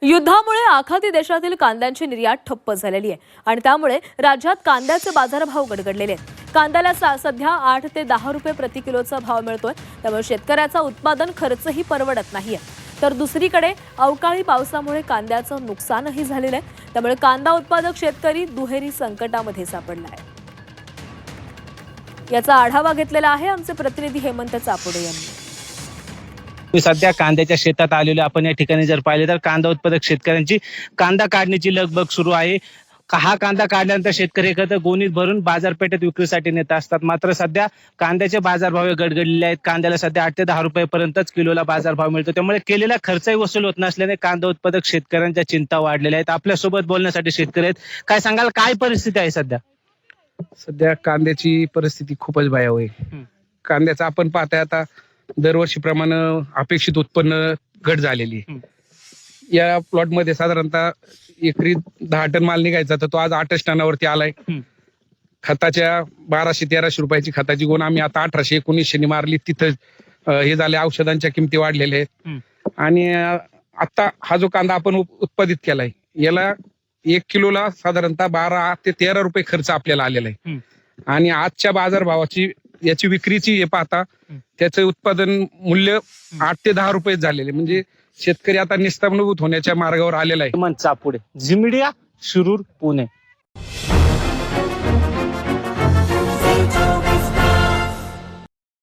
युद्धामुळे आखाती देशातील कांद्यांची निर्यात ठप्प झालेली आहे आणि त्यामुळे राज्यात कांद्याचे बाजारभाव गडगडलेले आहेत। कांद्याला सध्या 8 ते 10 रुपये प्रति किलोचा भाव मिळतोय, त्यामुळे शेतकऱ्याचा उत्पादन खर्चही परवडत नाहीये। तर दुसरीकडे अवकाळी पावसामुळे कांद्याचं नुकसानही झालेलं आहे, त्यामुळे कांदा उत्पादक शेतकरी दुहेरी संकटामध्ये सापडला आहे। याचा आढावा घेतलेला आहे आमचे प्रतिनिधी हेमंत चापुडे यांनी। सध्या कांद्याच्या शेतात आलेलो आपण या ठिकाणी जर पाहिले तर कांदा उत्पादक शेतकऱ्यांची कांदा काढण्याची लगबग सुरू आहे। हा कांदा काढल्यानंतर शेतकरी एकत्र गोणीत भरून बाजारपेठेत विक्रीसाठी नेत असतात। मात्र सध्या कांद्याचे बाजारभाव गडगडलेले आहेत। कांद्याला सध्या 8 ते 10 रुपयापर्यंतच किलोला बाजारभाव मिळतो, त्यामुळे केलेला खर्चही वसूल होत नसल्याने कांदा उत्पादक शेतकऱ्यांच्या चिंता वाढलेल्या आहेत। आपल्यासोबत बोलण्यासाठी शेतकरी आहेत, काय सांगाल, काय परिस्थिती आहे सध्या? सध्या कांद्याची परिस्थिती खूपच भयावह आहे। कांद्याचा आपण पाहताय आता दरवर्षीप्रमाणे अपेक्षित उत्पन्न घट झालेली आहे। या प्लॉट मध्ये साधारणतः एकरी 10 टन माल निघायचा तर तो आज 8 टनावरती आलाय। खताच्या 1200-1300 रुपयाची खताची गोण आम्ही आता 1800-1900 मारली। तिथं हे झाले, औषधांच्या किमती वाढलेल्या आहेत आणि आता हा जो कांदा आपण उत्पादित केलाय याला 1 किलोला साधारणतः 12 ते 13 रुपये खर्च आपल्याला आलेला आहे आणि आजच्या बाजारभावाची याची विक्रीची हे पाहता त्याचं उत्पादन मूल्य 8 ते 10 रुपये झालेले, म्हणजे शेतकरी आता निस्तारणभूत होण्याच्या मार्गावर आलेला आहे। हेमंत चापुडे, झी मीडिया, शिरूर, पुणे।